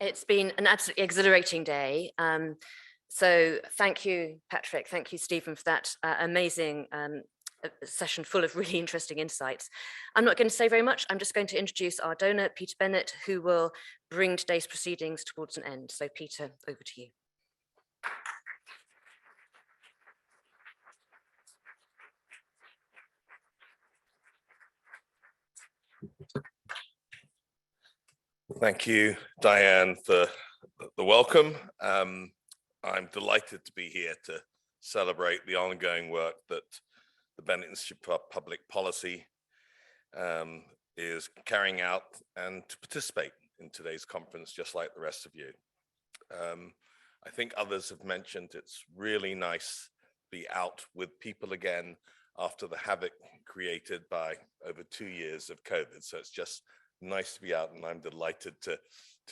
It's been an absolutely exhilarating day. So thank you, Patrick. Thank you, Stephen, for that amazing session full of really interesting insights. I'm not going to say very much. I'm just going to introduce our donor, Peter Bennett, who will bring today's proceedings towards an end. So Peter, over to you. Thank you, Diane, for the welcome. I'm delighted to be here to celebrate the ongoing work that the Bennett Institute for Public Policy is carrying out and to participate in today's conference, just like the rest of you. I think others have mentioned it's really nice to be out with people again after the havoc created by over 2 years of COVID. So it's just nice to be out, and I'm delighted to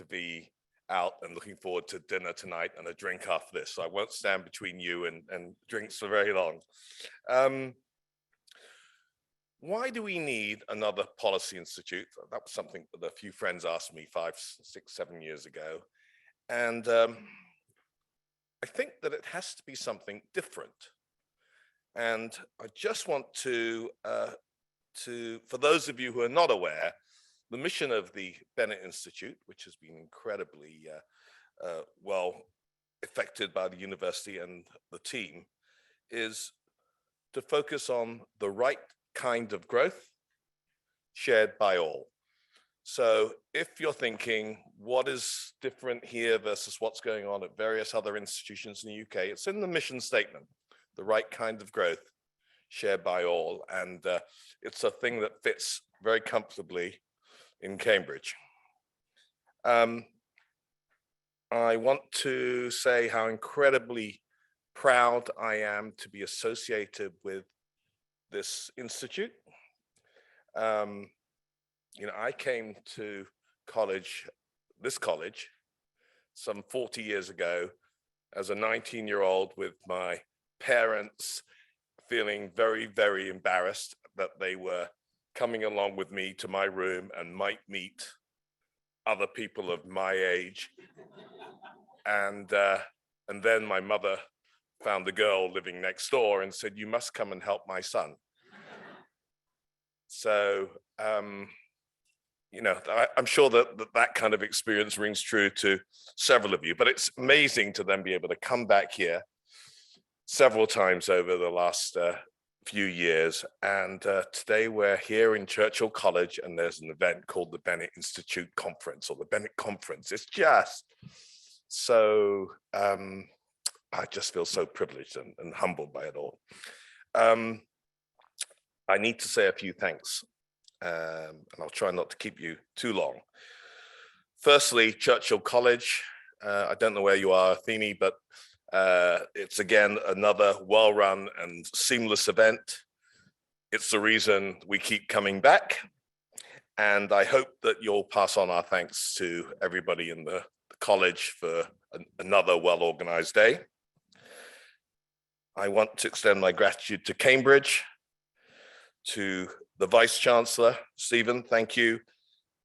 be out and looking forward to dinner tonight and a drink after this. So I won't stand between you and drinks for very long. Why do we need another policy institute? That was something that a few friends asked me 5, 6, 7 years ago. And I think that it has to be something different. And I just want to, for those of you who are not aware, the mission of the Bennett Institute, which has been incredibly well affected by the university and the team, is to focus on the right kind of growth shared by all. So if you're thinking, what is different here versus what's going on at various other institutions in the UK, it's in the mission statement, the right kind of growth shared by all. And it's a thing that fits very comfortably in Cambridge. I want to say how incredibly proud I am to be associated with this institute. You know, I came to this college, some 40 years ago as a 19-year-old with my parents feeling very, very embarrassed that they were coming along with me to my room and might meet other people of my age. And then my mother found a girl living next door and said, "You must come and help my son." So, you know, I'm sure that kind of experience rings true to several of you, but it's amazing to then be able to come back here several times over the last few years. And today we're here in Churchill College, and there's an event called the Bennett Institute Conference, or the Bennett Conference. It's just so, I just feel so privileged and humbled by it all. I need to say a few thanks, and I'll try not to keep you too long. Firstly, Churchill College. I don't know where you are, Athene, but it's again another well-run and seamless event. It's the reason we keep coming back, and I hope that you'll pass on our thanks to everybody in the college for another well-organized day. I want to extend my gratitude to Cambridge, to the Vice-Chancellor, Stephen, thank you.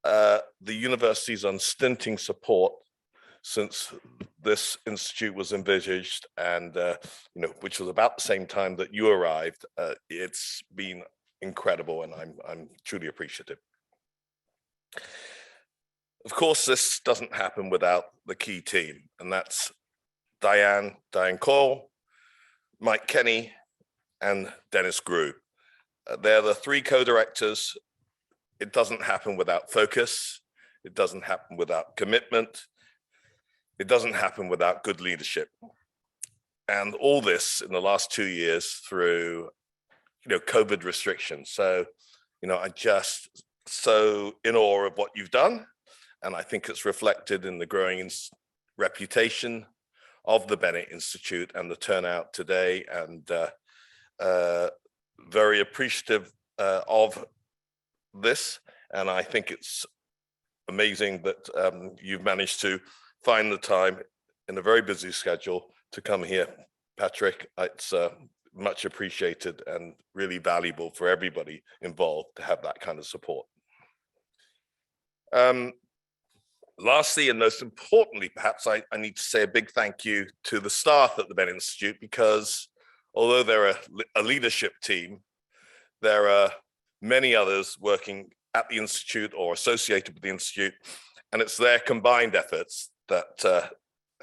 The university's unstinting support since this institute was envisaged, and you know, which was about the same time that you arrived. It's been incredible, and I'm truly appreciative. Of course, this doesn't happen without the key team, and that's Diane Coyle, Mike Kenny, and Dennis Grew. They're the 3 co-directors. It doesn't happen without focus. It doesn't happen without commitment. It doesn't happen without good leadership. And all this in the last 2 years through, you know, COVID restrictions. So, you know, I'm just so in awe of what you've done. And I think it's reflected in the growing reputation of the Bennett Institute and the turnout today, and very appreciative of this. And I think it's amazing that you've managed to find the time in a very busy schedule to come here, Patrick. It's much appreciated and really valuable for everybody involved to have that kind of support. Lastly, and most importantly, perhaps I need to say a big thank you to the staff at the Bennett Institute, because although they're a leadership team, there are many others working at the Institute or associated with the Institute, and it's their combined efforts that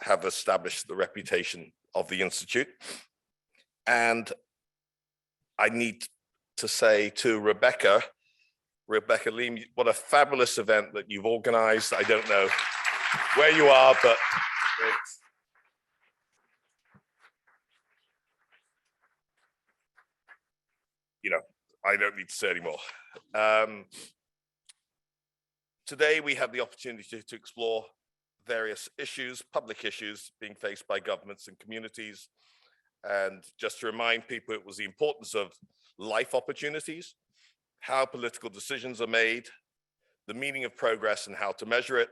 have established the reputation of the Institute. And I need to say to Rebecca Lee, what a fabulous event that you've organized. I don't know where you are, but it's, you know, I don't need to say anymore. Today, we have the opportunity to explore various issues, public issues being faced by governments and communities. And just to remind people, it was the importance of life opportunities, how political decisions are made, the meaning of progress and how to measure it,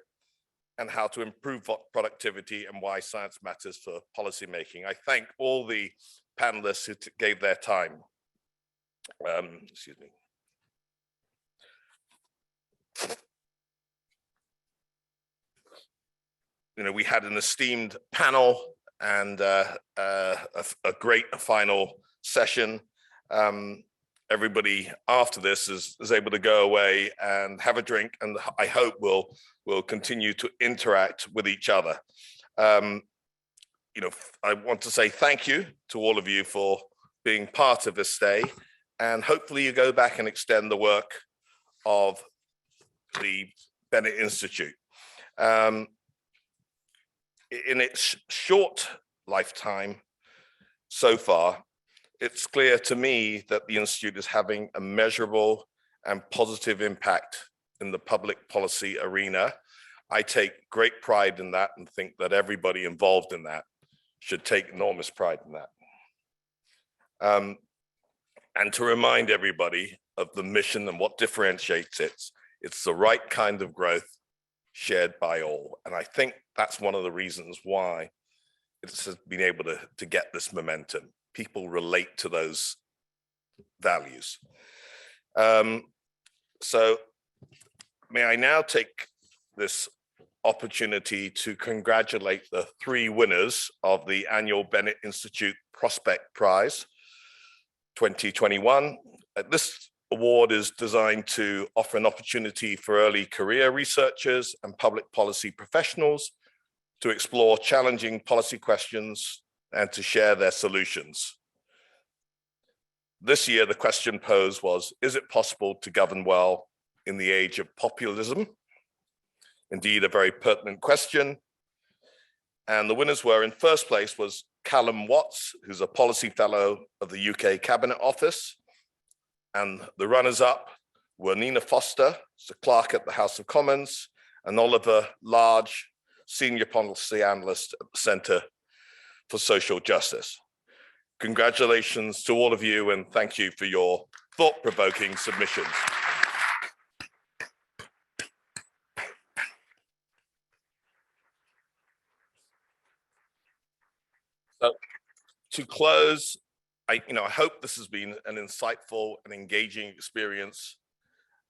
and how to improve productivity and why science matters for policymaking. I thank all the panelists who gave their time. Excuse me. You know, we had an esteemed panel and a great final session. Everybody after this is able to go away and have a drink, and I hope we'll continue to interact with each other. You know, I want to say thank you to all of you for being part of this day, and hopefully you go back and extend the work of the Bennett Institute. In its short lifetime so far, it's clear to me that the Institute is having a measurable and positive impact in the public policy arena. I take great pride in that and think that everybody involved in that should take enormous pride in that. And to remind everybody of the mission and what differentiates it, it's the right kind of growth shared by all. And I think that's one of the reasons why it's been able to get this momentum. People relate to those values. So may I now take this opportunity to congratulate the 3 winners of the annual Bennett Institute Prospect Prize 2021. This award is designed to offer an opportunity for early career researchers and public policy professionals to explore challenging policy questions and to share their solutions. This year, the question posed was, is it possible to govern well in the age of populism? Indeed, a very pertinent question. And the winners were, in first place was Callum Watts, who's a policy fellow of the UK Cabinet Office. And the runners-up were Nina Foster, a clerk at the House of Commons, and Oliver Large, senior policy analyst at the Centre for Social Justice. Congratulations to all of you, and thank you for your thought-provoking submissions. So, to close, I hope this has been an insightful and engaging experience.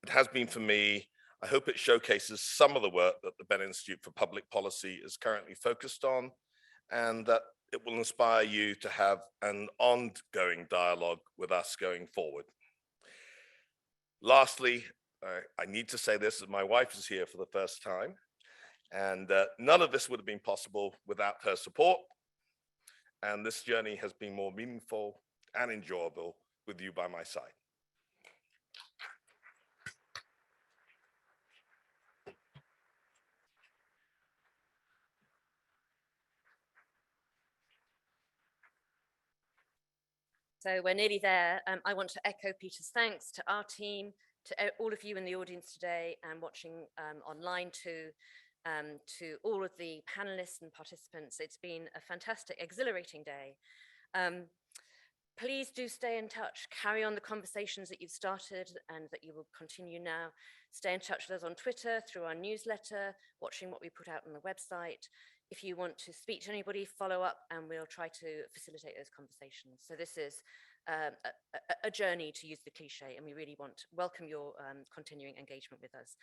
It has been for me. I hope it showcases some of the work that the Bennett Institute for Public Policy is currently focused on, and that it will inspire you to have an ongoing dialogue with us going forward. Lastly, I need to say this, as my wife is here for the first time, and none of this would have been possible without her support. And this journey has been more meaningful and enjoyable with you by my side. So we're nearly there. I want to echo Peter's thanks to our team, to all of you in the audience today and watching online too, to all of the panelists and participants. It's been a fantastic, exhilarating day. Please do stay in touch, carry on the conversations that you've started and that you will continue now. Stay in touch with us on Twitter, through our newsletter, watching what we put out on the website. If you want to speak to anybody, follow up and we'll try to facilitate those conversations. So this is a journey, to use the cliche, and we really welcome your continuing engagement with us.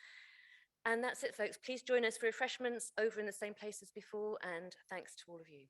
And that's it, folks. Please join us for refreshments over in the same place as before, and thanks to all of you.